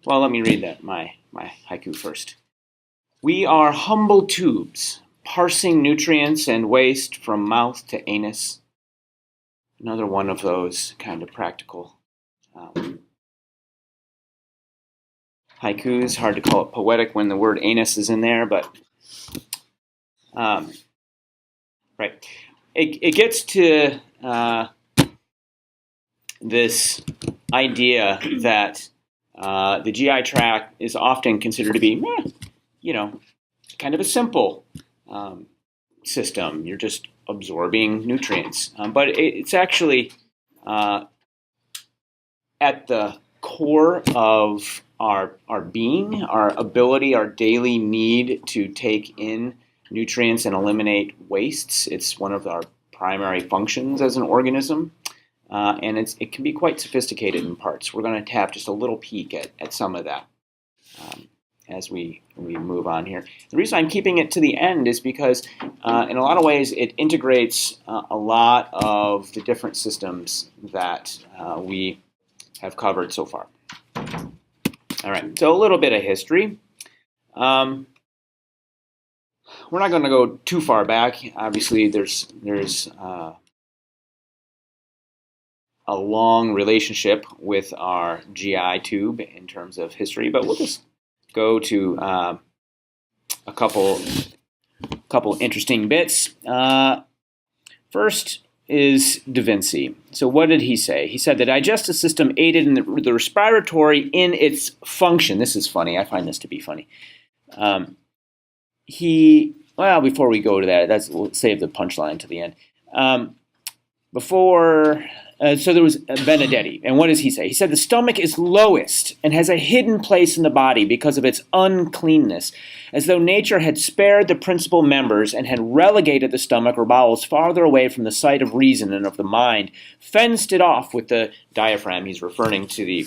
Well, let me read my haiku first. We are humble tubes, parsing nutrients and waste from mouth to anus. Another one of those kind of practical um, haikus. Hard to call it poetic when the word anus is in there, but um, right. It gets to this idea that the GI tract is often considered to be, kind of a simple um, system. You're just absorbing nutrients, but it's actually uh, at the core of our being, our ability, our daily need to take in nutrients and eliminate wastes. It's one of our primary functions as an organism. And it can be quite sophisticated in parts. We're going to have just a little peek at some of that um, as we move on here. The reason I'm keeping it to the end is because in a lot of ways it integrates a lot of the different systems that we have covered so far. All right, so a little bit of history. We're not going to go too far back. Obviously, there's a long relationship with our GI tube in terms of history, but we'll just go to a couple interesting bits. First is Da Vinci. So what did he say? He said the digestive system aided in the respiratory in its function. This is funny. I find this to be funny. Before we go to that, we'll save the punchline to the end. So there was Benedetti, and what does he say? He said the stomach is lowest and has a hidden place in the body because of its uncleanness, as though nature had spared the principal members and had relegated the stomach or bowels farther away from the sight of reason and of the mind, fenced it off with the diaphragm. He's referring to the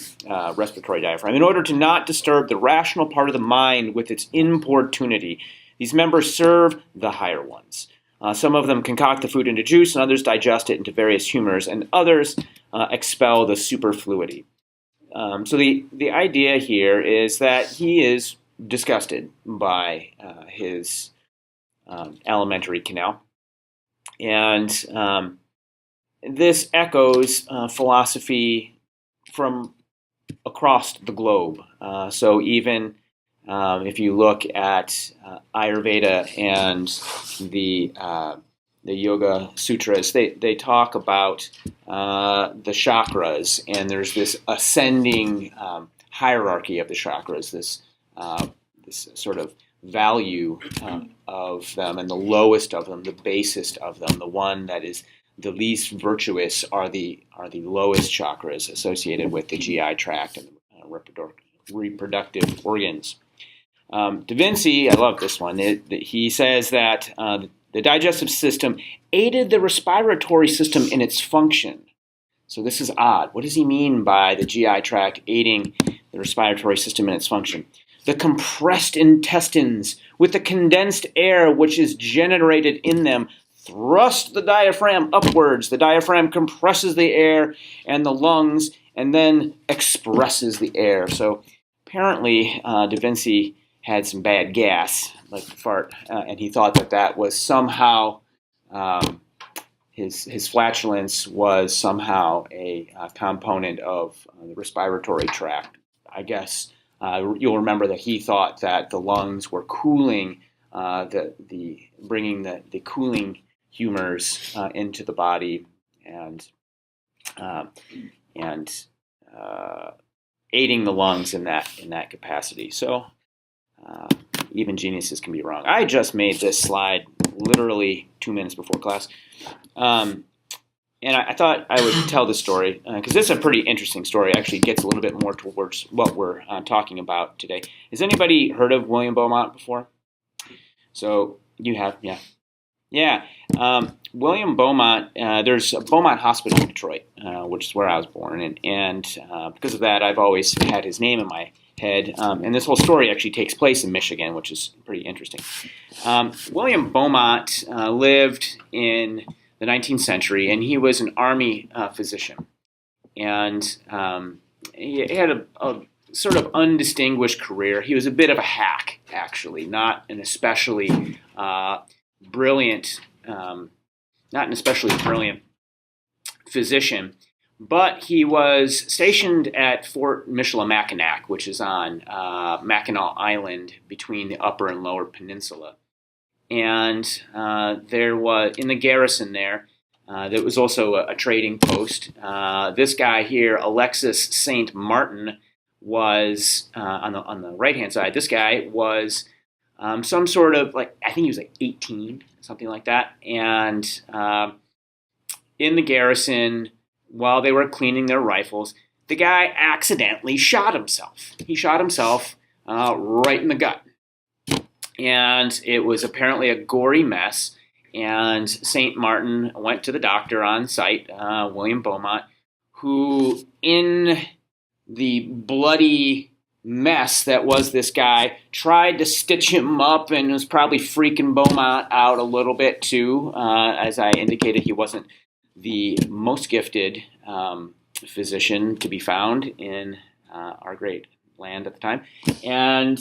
respiratory diaphragm, in order to not disturb the rational part of the mind with its importunity. These members serve the higher ones. Some of them concoct the food into juice, and others digest it into various humors, and others expel the superfluity. So the idea here is that he is disgusted by his alimentary canal, and this echoes philosophy from across the globe. So even if you look at Ayurveda and the Yoga Sutras, they talk about the chakras, and there's this ascending hierarchy of the chakras, this sort of value of them, and the lowest of them, the basest of them, the one that is the least virtuous, are the lowest chakras associated with the GI tract and the reproductive organs. Da Vinci, I love this one. He says that the digestive system aided the respiratory system in its function. So this is odd. What does he mean by the GI tract aiding the respiratory system in its function? The compressed intestines with the condensed air which is generated in them thrust the diaphragm upwards. The diaphragm compresses the air and the lungs and then expresses the air. So apparently Da Vinci had some bad gas, like the fart, and he thought that was somehow his flatulence was somehow a component of the respiratory tract. I guess you'll remember that he thought that the lungs were cooling, bringing the cooling humors into the body and aiding the lungs in that capacity. So. Even geniuses can be wrong. I just made this slide literally 2 minutes before class. And I thought I would tell this story because this is a pretty interesting story. It actually gets a little bit more towards what we're talking about today. Has anybody heard of William Beaumont before? So you have, yeah. Yeah. William Beaumont, there's a Beaumont Hospital in Detroit, which is where I was born. And because of that, I've always had his name in my head. And this whole story actually takes place in Michigan, which is pretty interesting. William Beaumont lived in the 19th century, and he was an army physician. And he had a sort of undistinguished career. He was a bit of a hack, actually, not an especially brilliant, not an especially brilliant physician. But he was stationed at Fort Michilimackinac, which is on Mackinac Island between the Upper and Lower Peninsula. And there was, in the garrison there was also a trading post. This guy here, Alexis St. Martin, was on the right-hand side. This guy was some sort of, like, I think he was like 18, something like that. And in the garrison, while they were cleaning their rifles, the guy accidentally shot himself. He shot himself right in the gut. And it was apparently a gory mess. And St. Martin went to the doctor on site, William Beaumont, who, in the bloody mess that was this guy, tried to stitch him up and was probably freaking Beaumont out a little bit too. As I indicated, he wasn't the most gifted physician to be found in our great land at the time, and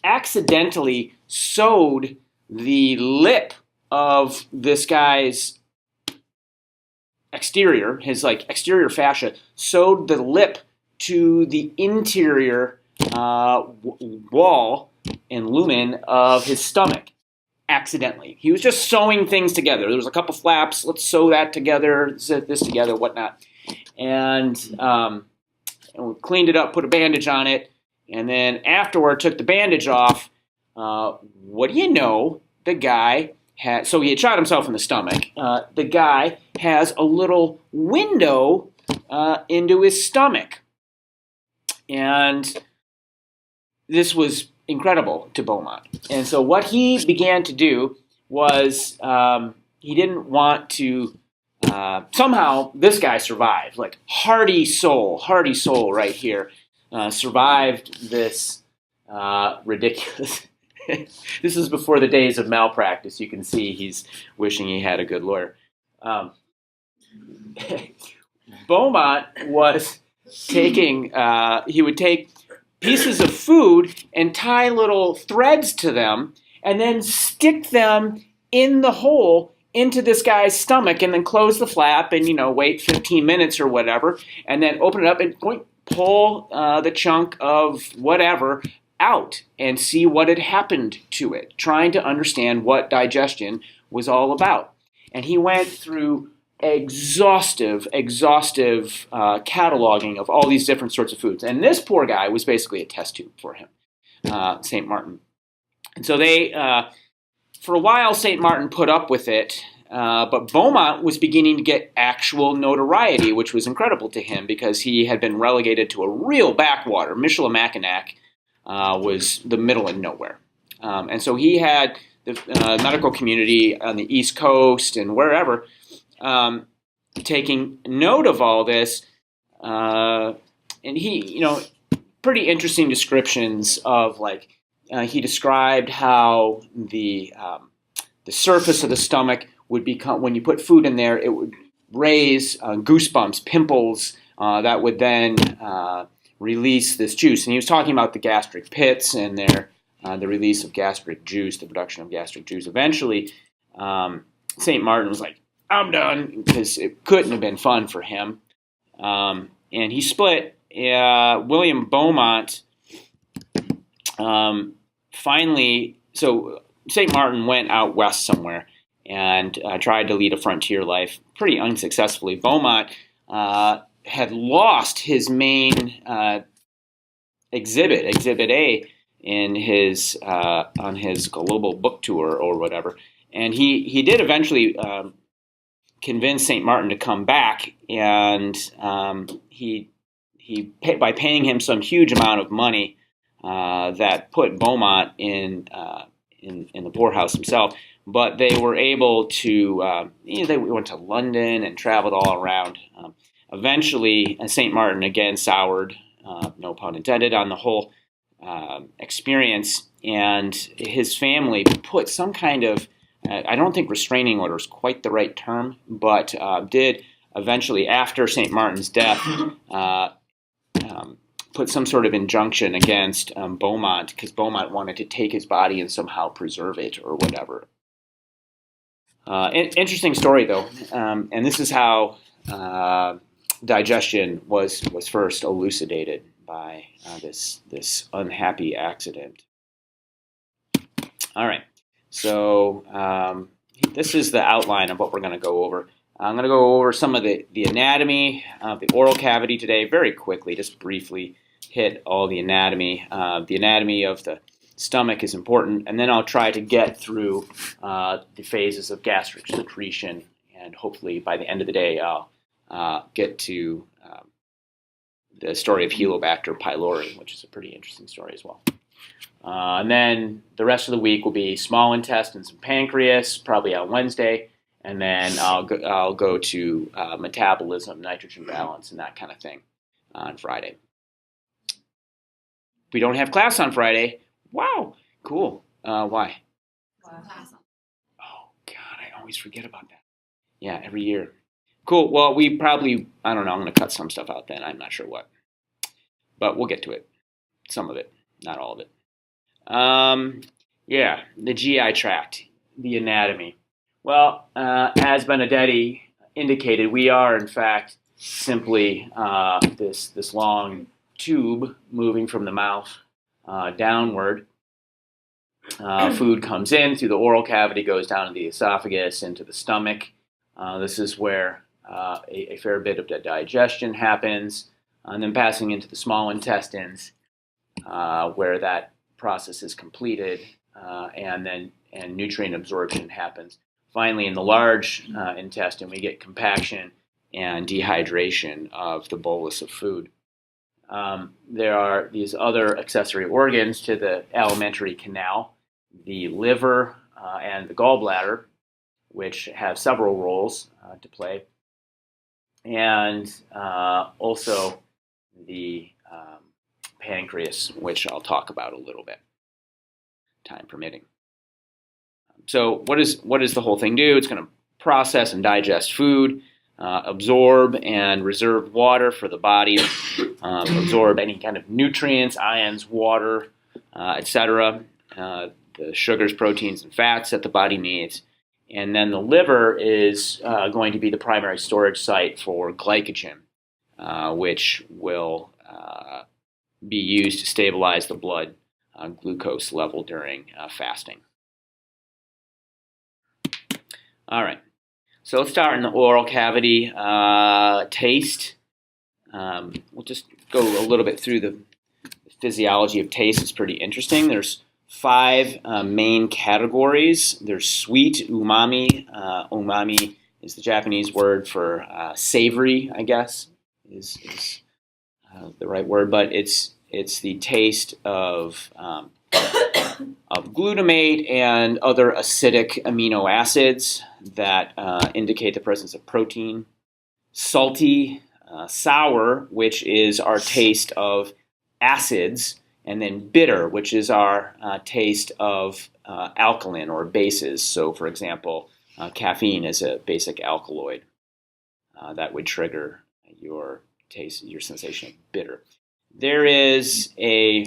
accidentally sewed the lip of this guy's exterior, his like exterior fascia, sewed the lip to the interior wall and lumen of his stomach. Accidentally. He was just sewing things together. There was a couple flaps. Let's sew that together, set this together, whatnot. And we cleaned it up, put a bandage on it, and then afterward took the bandage off. What do you know? The guy had, so he had shot himself in the stomach. The guy has a little window into his stomach. And this was incredible to Beaumont. And so what he began to do was he didn't want to, somehow this guy survived, like hardy soul right here, survived this ridiculous, this is before the days of malpractice. You can see he's wishing he had a good lawyer. Beaumont was taking, he would take pieces of food and tie little threads to them and then stick them in the hole into this guy's stomach and then close the flap and, wait 15 minutes or whatever and then open it up and pull the chunk of whatever out and see what had happened to it, trying to understand what digestion was all about. And he went through exhaustive cataloging of all these different sorts of foods. And this poor guy was basically a test tube for him, St. Martin. And so they, for a while, St. Martin put up with it, but Beaumont was beginning to get actual notoriety, which was incredible to him because he had been relegated to a real backwater. Michilimackinac was the middle of nowhere. And so he had the medical community on the East Coast and wherever taking note of all this, and he, pretty interesting descriptions of he described how the surface of the stomach would become, when you put food in there, it would raise goosebumps, pimples that would then release this juice. And he was talking about the gastric pits and the release of gastric juice, the production of gastric juice. Eventually, St. Martin was like, I'm done, because it couldn't have been fun for him. And he split. William Beaumont finally, so St. Martin went out west somewhere and tried to lead a frontier life pretty unsuccessfully. Beaumont had lost his main exhibit A, in his on his global book tour or whatever, and he did eventually convince St. Martin to come back, and he by paying him some huge amount of money that put Beaumont in the poorhouse himself. But they were able to, they went to London and traveled all around. Eventually, St. Martin again soured, no pun intended, on the whole experience, and his family put some kind of, I don't think restraining order is quite the right term, but did eventually, after St. Martin's death, put some sort of injunction against Beaumont because Beaumont wanted to take his body and somehow preserve it or whatever. Interesting story, though, and this is how digestion was first elucidated by this unhappy accident. All right, so this is the outline of what we're going to go over. I'm going to go over some of the anatomy of the oral cavity today very quickly, just briefly hit all the anatomy. The anatomy of the stomach is important, and then I'll try to get through the phases of gastric secretion, and hopefully by the end of the day I'll get to the story of Helicobacter pylori, which is a pretty interesting story as well. And then the rest of the week will be small intestines and pancreas, probably on Wednesday, and then I'll go to metabolism, nitrogen balance, and that kind of thing on Friday. We don't have class on Friday. Wow, cool. Why? Oh, God, I always forget about that. Yeah, every year. Cool. Well, we probably, I don't know, I'm going to cut some stuff out then. I'm not sure what. But we'll get to it. Some of it, not all of it. Yeah, the GI tract, the anatomy. Well, as Benedetti indicated, we are, in fact, simply this long tube moving from the mouth downward. Food comes in through the oral cavity, goes down to the esophagus, into the stomach. This is where a fair bit of the digestion happens, and then passing into the small intestines, where that process is completed, and nutrient absorption happens. Finally, in the large intestine, we get compaction and dehydration of the bolus of food. There are these other accessory organs to the alimentary canal, the liver and the gallbladder, which have several roles to play, and also the pancreas, which I'll talk about a little bit, time permitting. So what does the whole thing do? It's going to process and digest food, absorb and reserve water for the body, absorb any kind of nutrients, ions, water, etc., the sugars, proteins, and fats that the body needs. And then the liver is going to be the primary storage site for glycogen, which will be used to stabilize the blood glucose level during fasting. All right, so let's start in the oral cavity. Taste. We'll just go a little bit through the physiology of taste. It's pretty interesting. There's 5 main categories. There's sweet, umami. Umami is the Japanese word for savory, I guess, is the right word, but it's the taste of glutamate and other acidic amino acids that indicate the presence of protein. Salty, sour, which is our taste of acids, and then bitter, which is our taste of alkaline or bases. So, for example, caffeine is a basic alkaloid that would trigger your taste, your sensation of bitter. There is a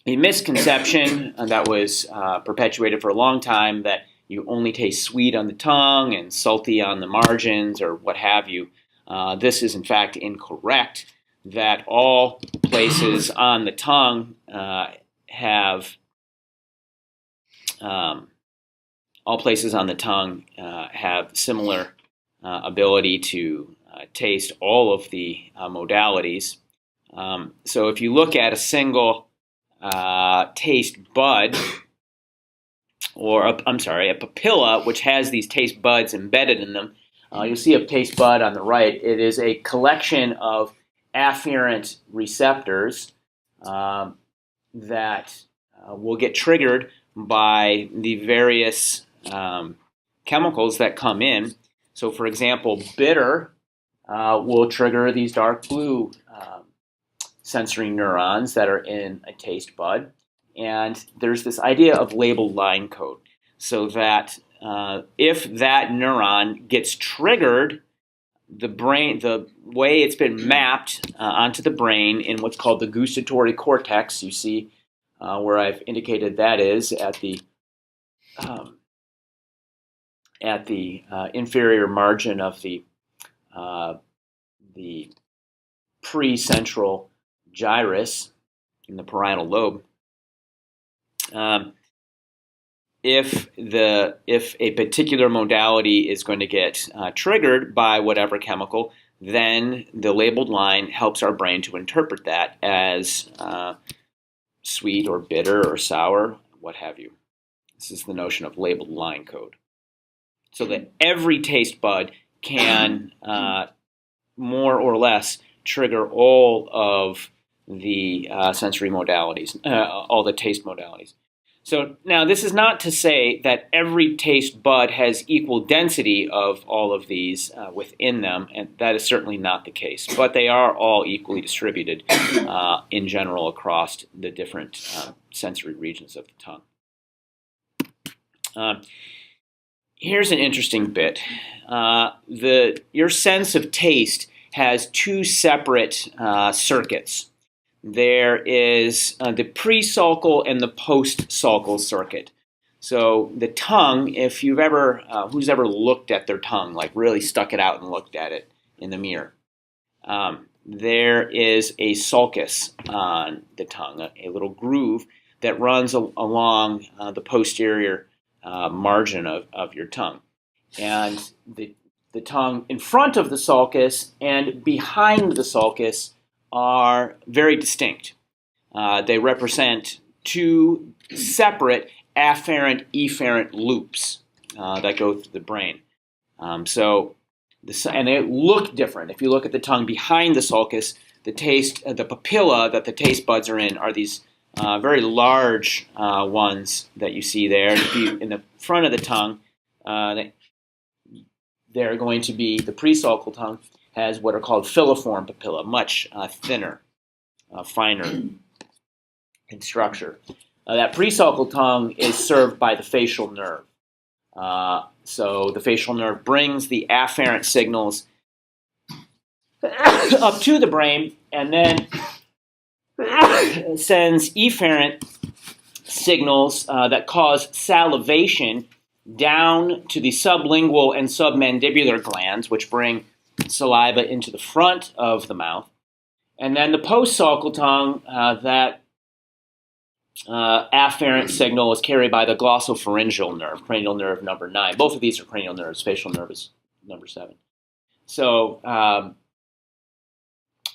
misconception that was perpetuated for a long time that you only taste sweet on the tongue and salty on the margins or what have you. This is in fact incorrect, that all places on the tongue have similar ability to taste all of the modalities. So if you look at a single taste bud, or a papilla, which has these taste buds embedded in them, you'll see a taste bud on the right. It is a collection of afferent receptors that will get triggered by the various chemicals that come in. So, for example, bitter will trigger these dark blue sensory neurons that are in a taste bud. And there's this idea of labeled line code, so that if that neuron gets triggered the brain, the way it's been mapped onto the brain in what's called the gustatory cortex. You see where I've indicated that is at the inferior margin of the precentral gyrus in the parietal lobe. If a particular modality is going to get triggered by whatever chemical, then the labeled line helps our brain to interpret that as sweet or bitter or sour, what have you. This is the notion of labeled line code. So that every taste bud can more or less trigger all of the sensory modalities, all the taste modalities. So now this is not to say that every taste bud has equal density of all of these within them, and that is certainly not the case. But they are all equally distributed in general across the different sensory regions of the tongue. Here's an interesting bit. Your sense of taste has two separate circuits. There is the pre-sulcal and the post-sulcal circuit. So the tongue, if you've ever, who's ever looked at their tongue, like really stuck it out and looked at it in the mirror, there is a sulcus on the tongue, a little groove that runs along the posterior margin of your tongue. And the tongue in front of the sulcus and behind the sulcus are very distinct. They represent two separate afferent-efferent loops that go through the brain. And they look different. If you look at the tongue behind the sulcus, the papilla that the taste buds are in are these very large ones that you see there. In the front of the tongue, they're going to be, the presulcal tongue has what are called filiform papilla, much thinner, finer in structure. That presulcal tongue is served by the facial nerve. So the facial nerve brings the afferent signals up to the brain and then sends efferent signals that cause salivation down to the sublingual and submandibular glands, which bring saliva into the front of the mouth. And then the postsulcal tongue, that afferent signal is carried by the glossopharyngeal nerve, cranial nerve number 9. Both of these are cranial nerves. Facial nerve is number 7. So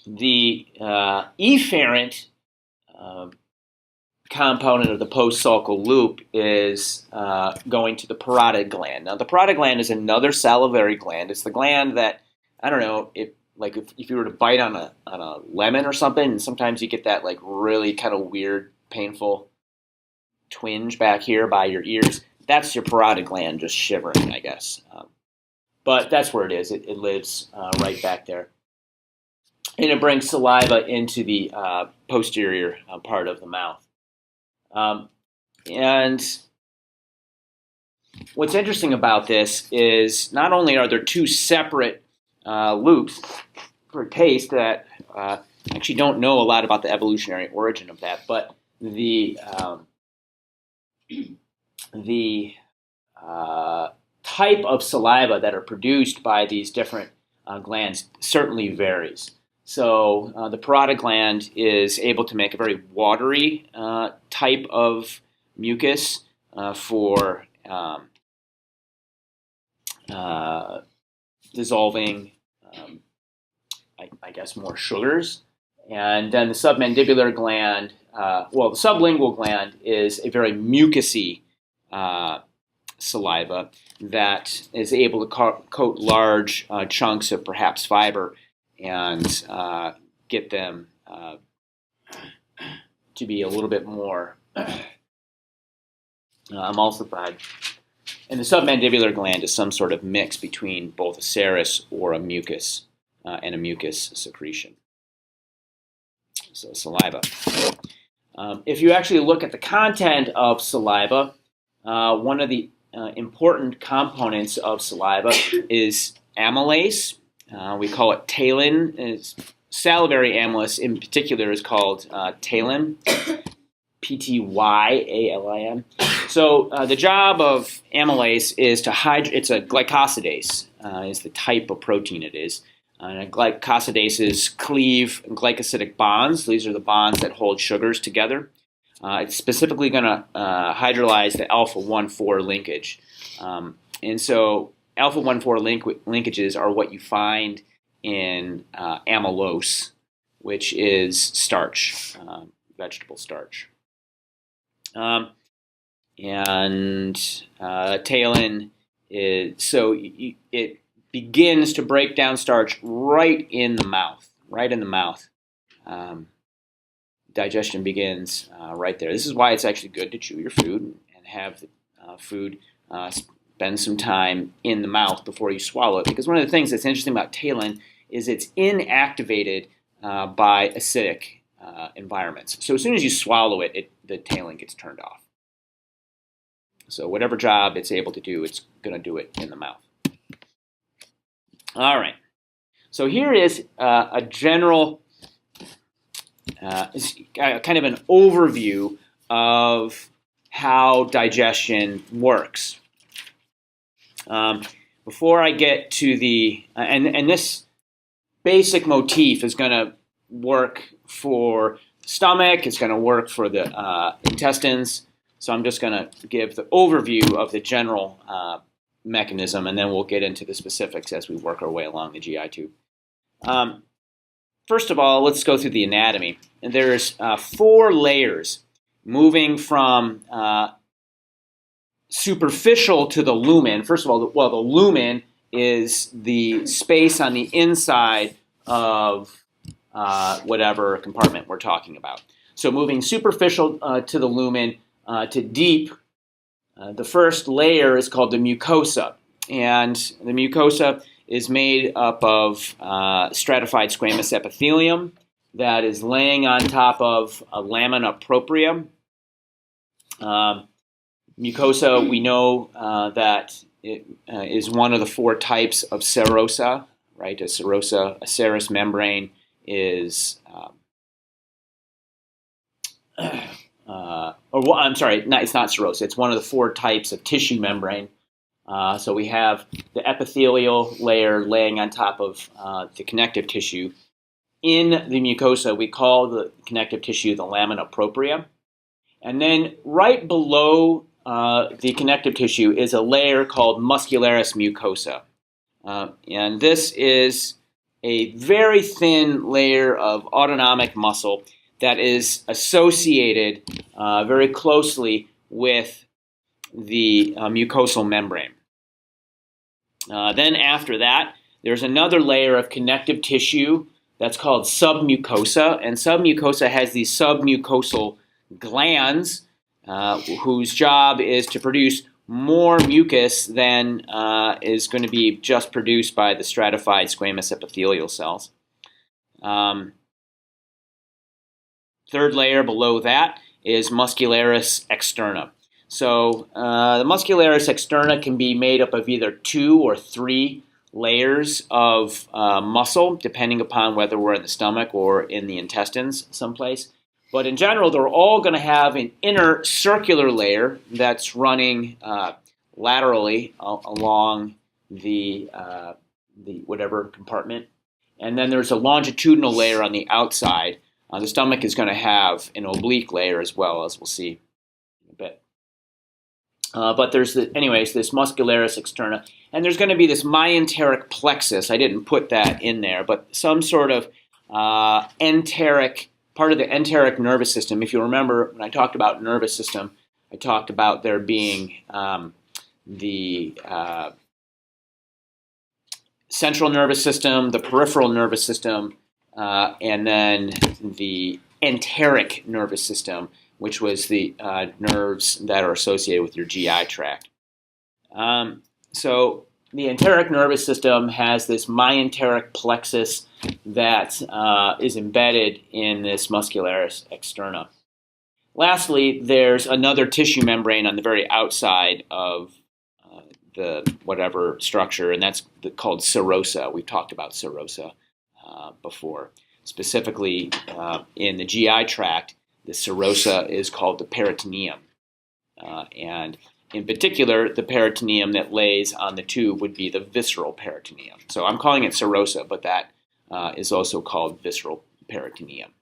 the efferent component of the postsulcal loop is going to the parotid gland. Now, the parotid gland is another salivary gland. It's the gland that, I don't know, if you were to bite on a lemon or something, and sometimes you get that like really kind of weird, painful twinge back here by your ears. That's your parotid gland just shivering, I guess. But that's where it is. It lives right back there. And it brings saliva into the posterior part of the mouth. And what's interesting about this is not only are there two separate loops for taste that actually don't know a lot about the evolutionary origin of that, but the type of saliva that are produced by these different glands certainly varies. So the parotid gland is able to make a very watery type of mucus for dissolving, I guess, more sugars. And then the submandibular gland, the sublingual gland is a very mucousy saliva that is able to coat large chunks of perhaps fiber and get them to be a little bit more emulsified. And the submandibular gland is some sort of mix between both a serous or a mucus and a mucus secretion. So saliva. If you actually look at the content of saliva, one of the important components of saliva is amylase. We call it talin. It's salivary amylase in particular is called talin, P-T-Y-A-L-I-N. So the job of amylase is to it's a glycosidase, is the type of protein it is. Glycosidases cleave glycosidic bonds. These are the bonds that hold sugars together. It's specifically going to hydrolyze the alpha-1,4 linkage. And so alpha-1,4 linkages are what you find in amylose, which is starch, vegetable starch. Talin is, so it begins to break down starch right in the mouth, digestion begins right there. This is why it's actually good to chew your food and have the food spend some time in the mouth before you swallow it. Because one of the things that's interesting about talin is it's inactivated by acidic environments. So as soon as you swallow it, the talin gets turned off. So whatever job it's able to do, it's going to do it in the mouth. All right. So here is a general, kind of an overview of how digestion works. Before I get to the, and this basic motif is going to work for the stomach, it's going to work for the intestines. So I'm just going to give the overview of the general mechanism, and then we'll get into the specifics as we work our way along the GI tube. First of all, let's go through the anatomy. And there's 4 layers moving from superficial to the lumen. First of all, the lumen is the space on the inside of whatever compartment we're talking about. So moving superficial to the lumen to deep, the first layer is called the mucosa. And the mucosa is made up of stratified squamous epithelium that is laying on top of a lamina propria. Mucosa, we know that it is one of the 4 types of serosa, right? A serous membrane is, it's not serosa. It's one of the 4 types of tissue membrane. So we have the epithelial layer laying on top of the connective tissue. In the mucosa, we call the connective tissue the lamina propria. And then right below the connective tissue is a layer called muscularis mucosa. And this is a very thin layer of autonomic muscle that is associated very closely with the mucosal membrane. Then after that, there's another layer of connective tissue that's called submucosa, and submucosa has these submucosal glands whose job is to produce more mucus than is going to be just produced by the stratified squamous epithelial cells. Third layer below that is muscularis externa. So the muscularis externa can be made up of either 2 or 3 layers of muscle, depending upon whether we're in the stomach or in the intestines someplace. But in general, they're all going to have an inner circular layer that's running laterally along the whatever compartment. And then there's a longitudinal layer on the outside. The stomach is going to have an oblique layer as well, as we'll see in a bit. But there's, this muscularis externa. And there's going to be this myenteric plexus. I didn't put that in there, but some sort of enteric, part of the enteric nervous system. If you remember, when I talked about nervous system, I talked about there being the central nervous system, the peripheral nervous system, and then the enteric nervous system, which was the nerves that are associated with your GI tract. So the enteric nervous system has this myenteric plexus that is embedded in this muscularis externa. Lastly, there's another tissue membrane on the very outside of the whatever structure, and that's called serosa. We've talked about serosa before. Specifically, in the GI tract, the serosa is called the peritoneum. And in particular, the peritoneum that lays on the tube would be the visceral peritoneum. So I'm calling it serosa, but that is also called visceral peritoneum.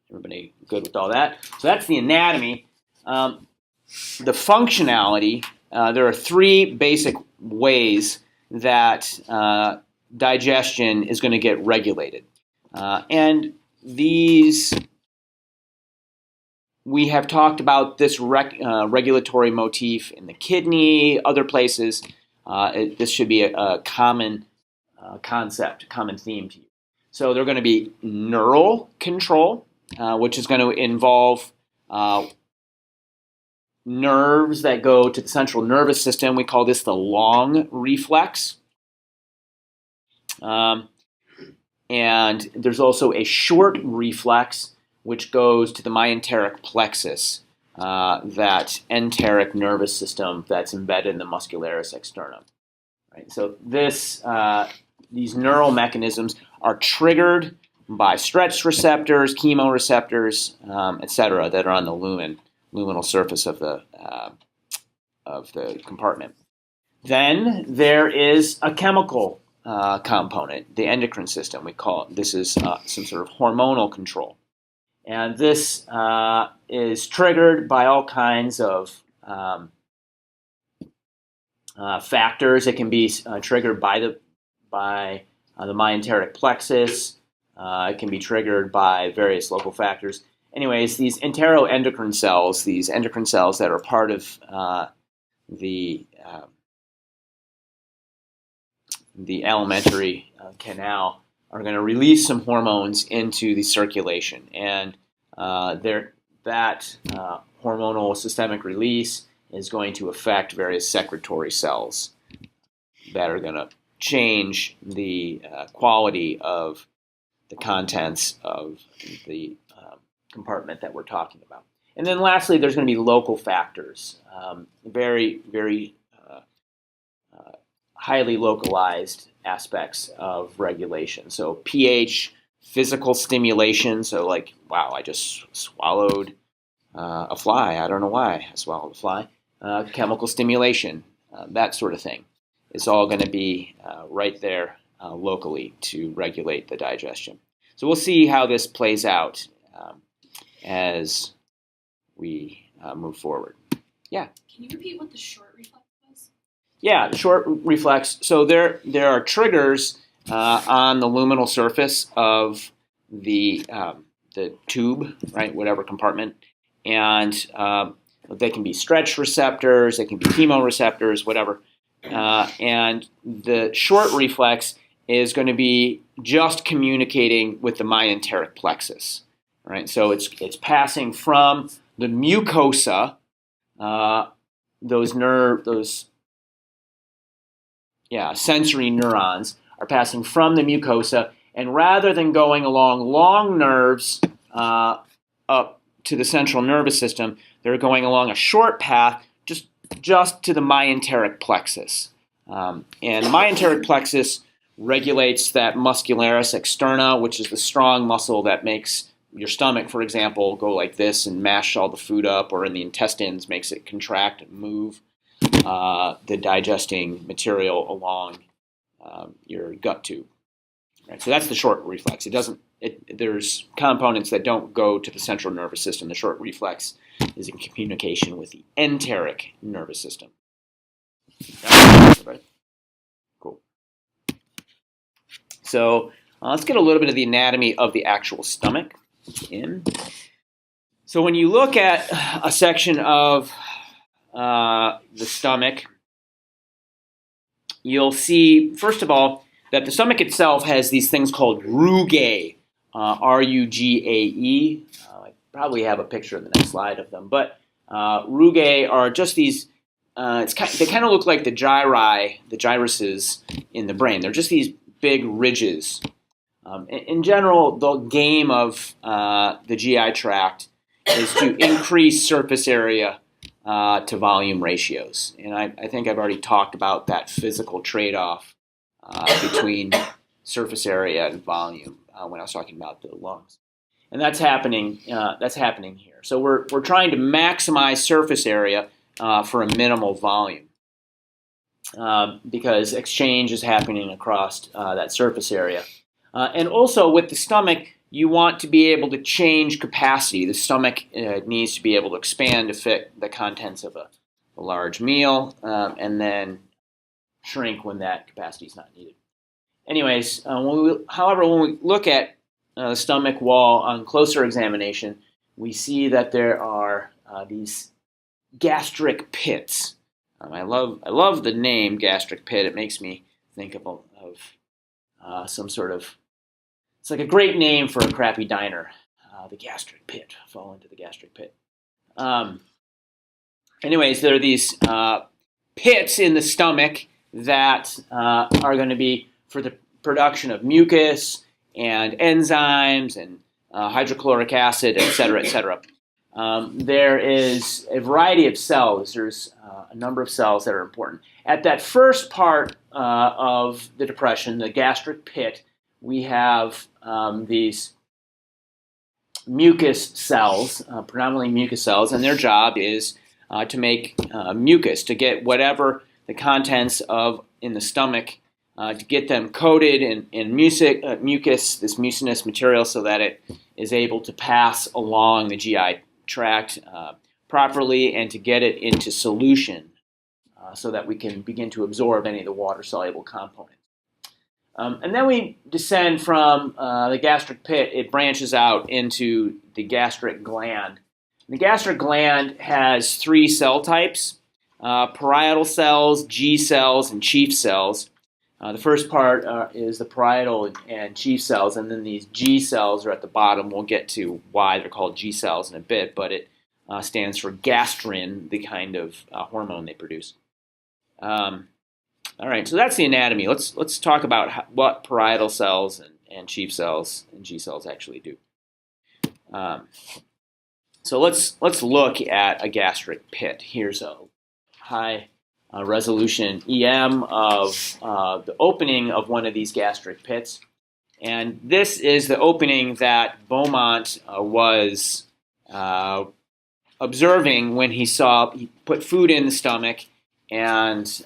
Everybody good with all that? So that's the anatomy. The functionality, there are three basic ways that digestion is going to get regulated. And these, we have talked about this regulatory motif in the kidney, other places. This should be a common concept, common theme to you. So they're going to be neural control, which is going to involve nerves that go to the central nervous system. We call this the long reflex. And there's also a short reflex, which goes to the myenteric plexus, that enteric nervous system that's embedded in the muscularis externum. Right? So these neural mechanisms are triggered by stretch receptors, chemoreceptors, etc., that are on the luminal surface of the compartment. Then there is a chemical component, the endocrine system. We call it. This is some sort of hormonal control, and this is triggered by all kinds of factors. It can be triggered by the myenteric plexus. It can be triggered by various local factors. Anyways, these enteroendocrine cells, these endocrine cells that are part of the alimentary canal, are going to release some hormones into the circulation, and that hormonal systemic release is going to affect various secretory cells that are going to change the quality of the contents of the compartment that we're talking about. And then lastly, there's going to be local factors, very, very highly localized aspects of regulation. So pH, physical stimulation, so like, wow, I just swallowed a fly. I don't know why I swallowed a fly. Chemical stimulation, that sort of thing. It's all going to be right there locally to regulate the digestion. So we'll see how this plays out as we move forward. Yeah? Can you repeat what the short reflex was? Yeah, the short reflex. So there are triggers on the luminal surface of the tube, right, whatever compartment, and they can be stretch receptors, they can be chemoreceptors, whatever. And the short reflex is going to be just communicating with the myenteric plexus, right? So it's passing from the mucosa, those sensory neurons are passing from the mucosa, and rather than going along long nerves up to the central nervous system, they're going along a short path just to the myenteric plexus. And the myenteric plexus regulates that muscularis externa, which is the strong muscle that makes your stomach, for example, go like this and mash all the food up, or in the intestines makes it contract and move the digesting material along your gut tube. Right? So that's the short reflex. There's components that don't go to the central nervous system. The short reflex is in communication with the enteric nervous system. Right? Cool. So let's get a little bit of the anatomy of the actual stomach in. So when you look at a section of the stomach, you'll see, first of all, that the stomach itself has these things called rugae, R-U-G-A-E. I probably have a picture in the next slide of them, but rugae are just these, they kind of look like the gyruses in the brain. They're just these big ridges. In general, the game of the GI tract is to increase surface area to volume ratios. And I think I've already talked about that physical trade-off between surface area and volume when I was talking about the lungs. And that's happening here. So we're trying to maximize surface area for a minimal volume because exchange is happening across that surface area. And also with the stomach, you want to be able to change capacity. The stomach needs to be able to expand to fit the contents of a large meal and then shrink when that capacity is not needed. Anyways, however, when we look at the stomach wall on closer examination, we see that there are these gastric pits. I love the name gastric pit. It makes me think of some sort of, it's like a great name for a crappy diner. The gastric pit, fall into the gastric pit. Anyways, there are these pits in the stomach that are going to be for the production of mucus and enzymes and hydrochloric acid, et cetera, et cetera. There is a variety of cells. There's a number of cells that are important. At that first part of the depression, the gastric pit, we have these mucus cells, predominantly mucus cells, and their job is to make mucus, to get whatever the contents of in the stomach, to get them coated in mucus, this mucinous material, so that it is able to pass along the GI tract properly and to get it into solution so that we can begin to absorb any of the water-soluble components. And then we descend from the gastric pit. It branches out into the gastric gland. The gastric gland has 3 cell types, parietal cells, G cells, and chief cells. The first part is the parietal and chief cells, and then these G cells are at the bottom. We'll get to why they're called G cells in a bit, but it stands for gastrin, the kind of hormone they produce. All right, so that's the anatomy. Let's talk about what parietal cells and chief cells and G cells actually do. So let's look at a gastric pit. Here's a high resolution EM of the opening of one of these gastric pits, and this is the opening that Beaumont was observing when he put food in the stomach and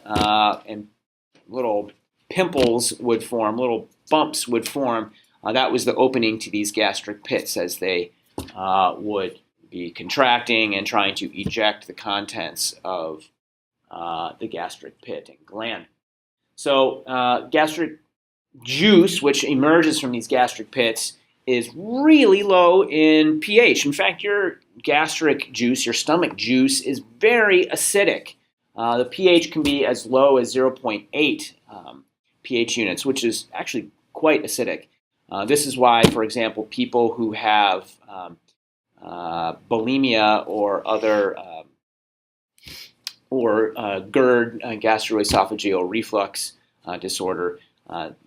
little pimples would form, little bumps would form. That was the opening to these gastric pits as they would be contracting and trying to eject the contents of the gastric pit and gland. So gastric juice, which emerges from these gastric pits, is really low in pH. In fact, your gastric juice, your stomach juice, is very acidic. The pH can be as low as 0.8 pH units, which is actually quite acidic. This is why, for example, people who have bulimia or other GERD, gastroesophageal reflux disorder,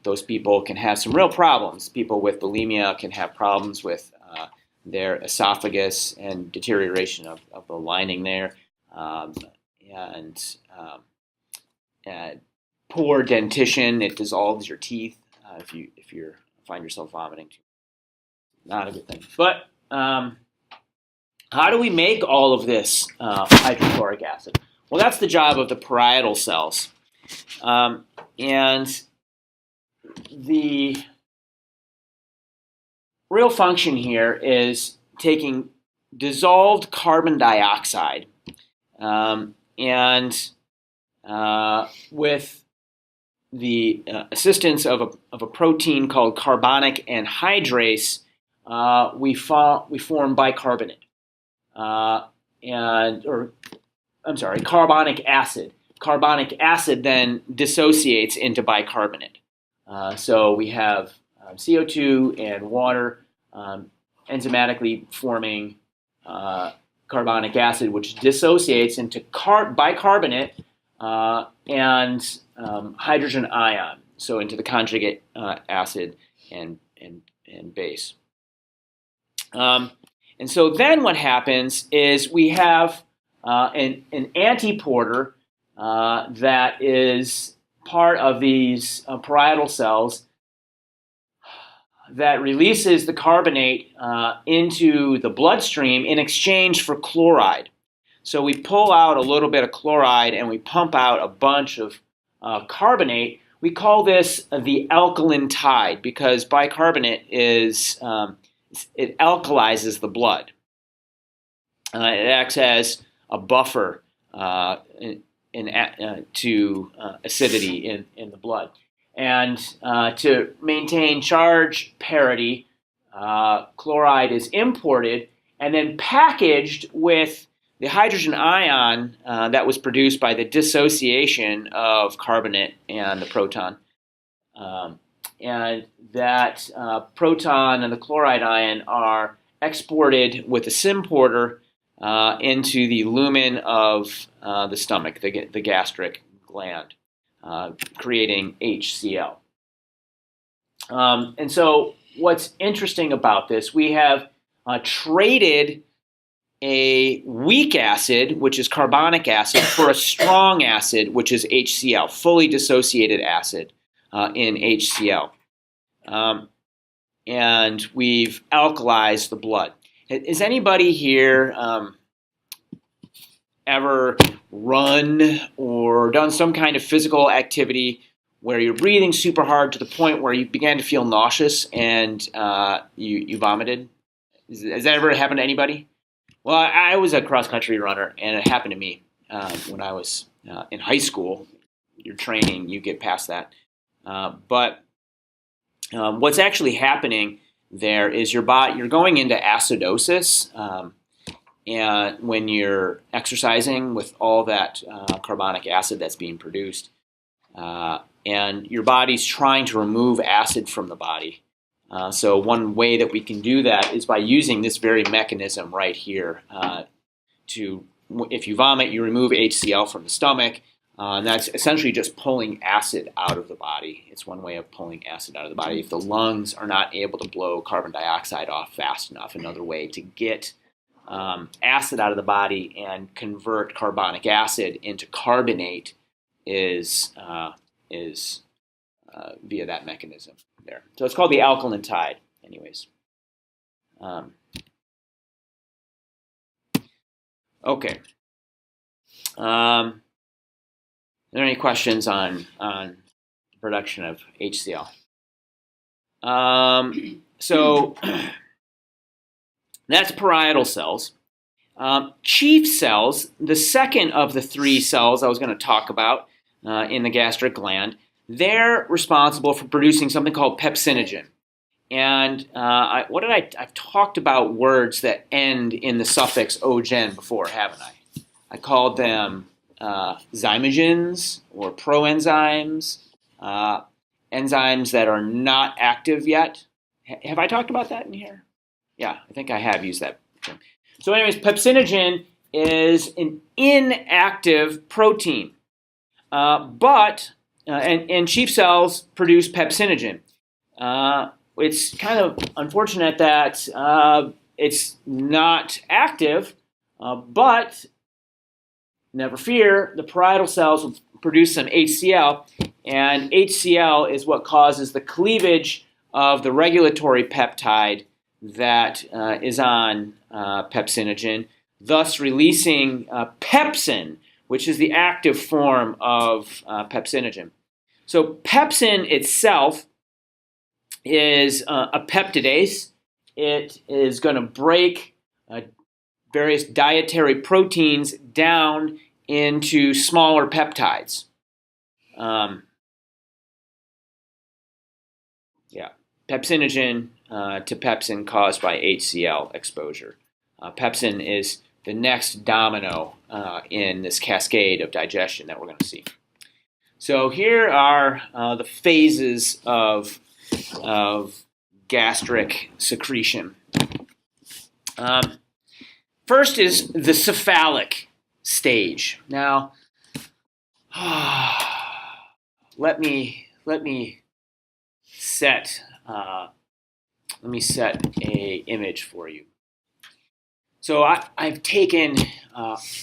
those people can have some real problems. People with bulimia can have problems with their esophagus and deterioration of the lining there. And poor dentition, it dissolves your teeth if you find yourself vomiting. Not a good thing. But how do we make all of this hydrochloric acid? Well, that's the job of the parietal cells. And the real function here is taking dissolved carbon dioxide and with the assistance of a protein called carbonic anhydrase, we form bicarbonate. Carbonic acid. Carbonic acid then dissociates into bicarbonate. So we have CO2 and water enzymatically forming carbonic acid, which dissociates into bicarbonate and hydrogen ion, so into the conjugate acid and base. And so then what happens is we have an antiporter that is part of these parietal cells that releases the carbonate into the bloodstream in exchange for chloride. So we pull out a little bit of chloride and we pump out a bunch of carbonate. We call this the alkaline tide because bicarbonate it alkalizes the blood. It acts as a buffer to acidity in the blood. And to maintain charge parity, chloride is imported and then packaged with the hydrogen ion that was produced by the dissociation of carbonate and the proton. And that proton and the chloride ion are exported with a symporter into the lumen of the stomach, the gastric gland, creating HCl. And so what's interesting about this, we have traded a weak acid, which is carbonic acid, for a strong acid, which is HCl, fully dissociated acid in HCl. And we've alkalized the blood. Has anybody here ever run or done some kind of physical activity where you're breathing super hard to the point where you began to feel nauseous and you vomited? Has that ever happened to anybody? Well, I was a cross-country runner, and it happened to me when I was in high school. You're training, you get past that. But what's actually happening there is you're going into acidosis, and when you're exercising with all that carbonic acid that's being produced, and your body's trying to remove acid from the body. So one way that we can do that is by using this very mechanism right here. If you vomit, you remove HCl from the stomach, and that's essentially just pulling acid out of the body. It's one way of pulling acid out of the body. If the lungs are not able to blow carbon dioxide off fast enough, another way to get acid out of the body and convert carbonic acid into carbonate is via that mechanism there. So it's called the alkaline tide, anyways. Okay. Are there any questions on the production of HCl? So that's parietal cells. Chief cells, the second of the three cells I was going to talk about in the gastric gland, they're responsible for producing something called pepsinogen. And I've talked about words that end in the suffix ogen before, haven't I? I called them zymogens or proenzymes, enzymes that are not active yet. Have I talked about that in here? Yeah, I think I have used that term. So anyways, pepsinogen is an inactive protein, and chief cells produce pepsinogen. It's kind of unfortunate that it's not active, but never fear, the parietal cells will produce some HCl, and HCl is what causes the cleavage of the regulatory peptide that is on pepsinogen, thus releasing pepsin, which is the active form of pepsinogen. So pepsin itself is a peptidase. It is going to break various dietary proteins down into smaller peptides. Pepsinogen to pepsin caused by HCl exposure. Pepsin is the next domino in this cascade of digestion that we're going to see. So here are the phases of gastric secretion. First is the cephalic stage. Now, let me set a image for you. So I've taken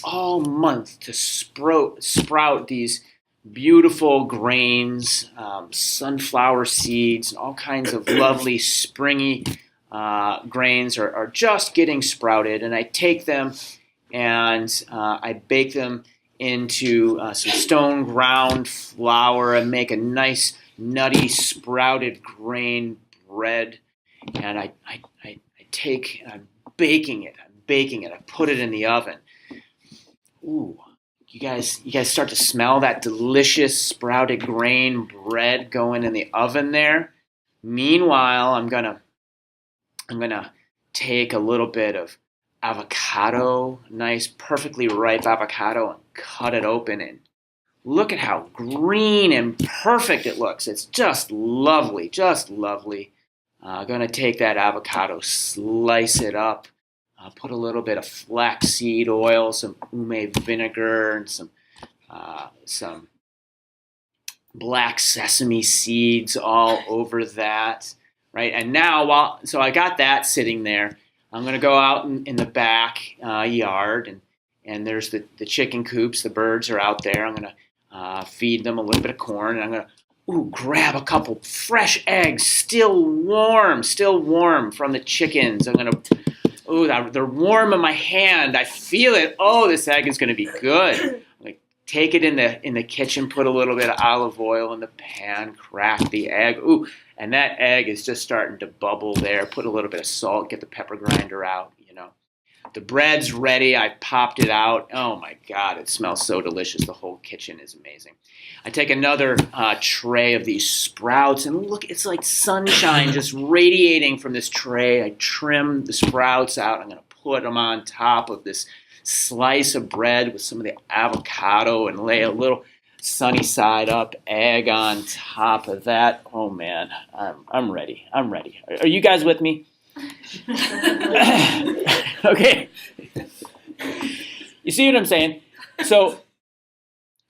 all month to sprout these beautiful grains, sunflower seeds, and all kinds of lovely springy grains are just getting sprouted. And I take them and I bake them into some stone ground flour and make a nice nutty sprouted grain bread. And I take and I'm baking it. I put it in the oven. Ooh, you guys start to smell that delicious sprouted grain bread going in the oven there. Meanwhile, I'm gonna take a little bit of avocado, nice, perfectly ripe avocado, and cut it open. And look at how green and perfect it looks. It's just lovely, just lovely. I'm gonna take that avocado, slice it up. Put a little bit of flaxseed oil, some ume vinegar, and some black sesame seeds all over that, right? And now, so I got that sitting there. I'm going to go out in the back yard, and there's the chicken coops. The birds are out there. I'm going to feed them a little bit of corn, and I'm going to grab a couple fresh eggs, still warm from the chickens. I'm going to they're warm in my hand. I feel it. Oh, this egg is going to be good. Like, take it in the kitchen, put a little bit of olive oil in the pan, crack the egg. Ooh, and that egg is just starting to bubble there. Put a little bit of salt, get the pepper grinder out, The bread's ready. I popped it out. Oh my God, it smells so delicious. The whole kitchen is amazing. I take another tray of these sprouts, and look, it's like sunshine just radiating from this tray. I trim the sprouts out. I'm going to put them on top of this slice of bread with some of the avocado and lay a little sunny side up egg on top of that. Oh man, I'm ready. Are you guys with me? Okay. You see what I'm saying? So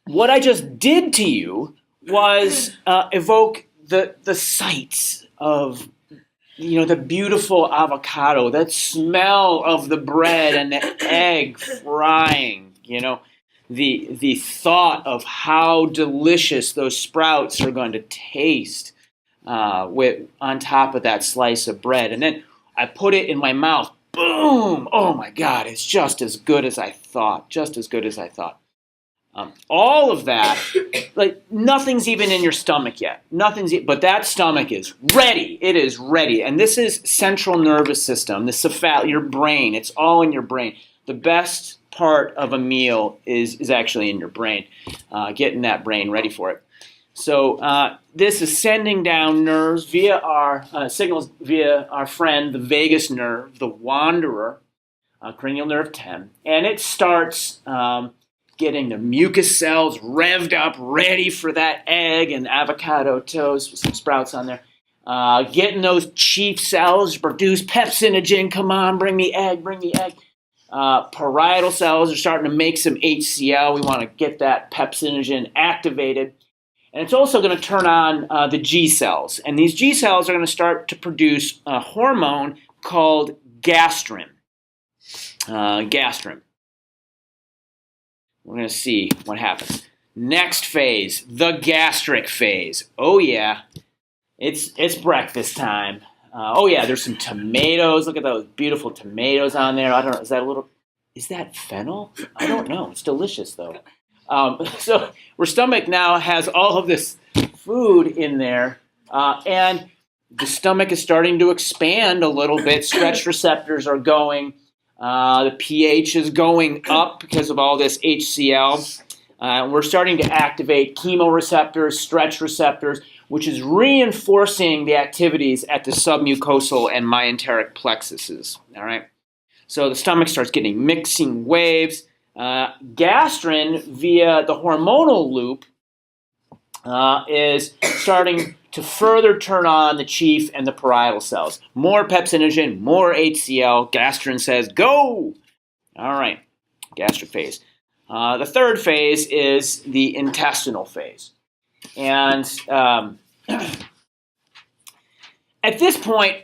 what I just did to you was evoke the sights of the beautiful avocado, that smell of the bread and the egg frying, the thought of how delicious those sprouts are going to taste on top of that slice of bread. And then I put it in my mouth. Boom! Oh my God, it's just as good as I thought. All of that, like nothing's even in your stomach yet. But that stomach is ready. It is ready. And this is central nervous system, your brain. It's all in your brain. The best part of a meal is actually in your brain, getting that brain ready for it. So this is sending down nerves via signals via our friend, the vagus nerve, the wanderer, cranial nerve 10. And it starts getting the mucus cells revved up, ready for that egg and avocado toast with some sprouts on there. Getting those chief cells to produce pepsinogen. Come on, bring me egg. Parietal cells are starting to make some HCl. We want to get that pepsinogen activated. And it's also going to turn on the G cells. And these G cells are going to start to produce a hormone called gastrin. Gastrin. We're going to see what happens. Next phase, the gastric phase. Oh yeah, it's breakfast time. Oh yeah, there's some tomatoes. Look at those beautiful tomatoes on there. I don't know, is that fennel? I don't know. It's delicious though. So our stomach now has all of this food in there, and the stomach is starting to expand a little bit. Stretch receptors are going. The pH is going up because of all this HCl. We're starting to activate chemoreceptors, stretch receptors, which is reinforcing the activities at the submucosal and myenteric plexuses. All right. So the stomach starts getting mixing waves. Gastrin, via the hormonal loop, is starting to further turn on the chief and the parietal cells. More pepsinogen, more HCl. Gastrin says, go! All right, gastric phase. The third phase is the intestinal phase. And at this point,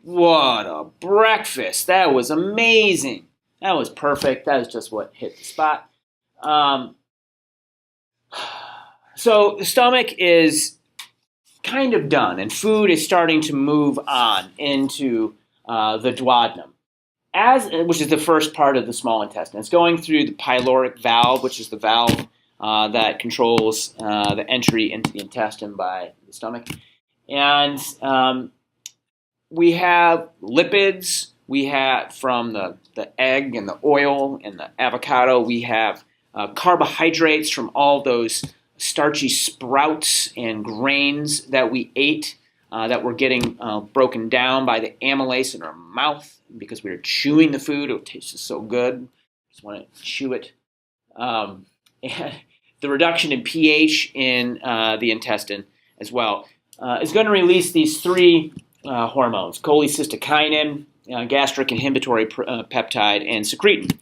What a breakfast. That was amazing. That was perfect. That was just what hit the spot. So the stomach is kind of done, and food is starting to move on into the duodenum, which is the first part of the small intestine. It's going through the pyloric valve, which is the valve that controls the entry into the intestine by the stomach. And we have lipids. We have from the egg and the oil and the avocado. We have carbohydrates from all those starchy sprouts and grains that we ate that were getting broken down by the amylase in our mouth because we were chewing the food. It tasted so good. Just want to chew it. And the reduction in pH in the intestine as is going to release these three hormones: cholecystokinin, gastric inhibitory peptide, and secretin.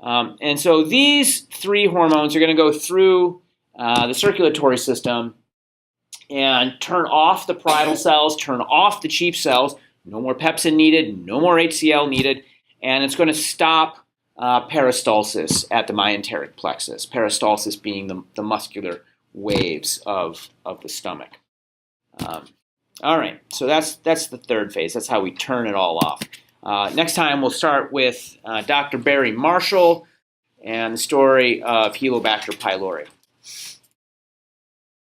And so these three hormones are going to go through the circulatory system and turn off the parietal cells, turn off the chief cells. No more pepsin needed, no more HCl needed, and it's going to stop peristalsis at the myenteric plexus. Peristalsis being the muscular waves of the stomach. All right, so that's the third phase. That's how we turn it all off. Next time we'll start with Dr. Barry Marshall and the story of Helicobacter pylori.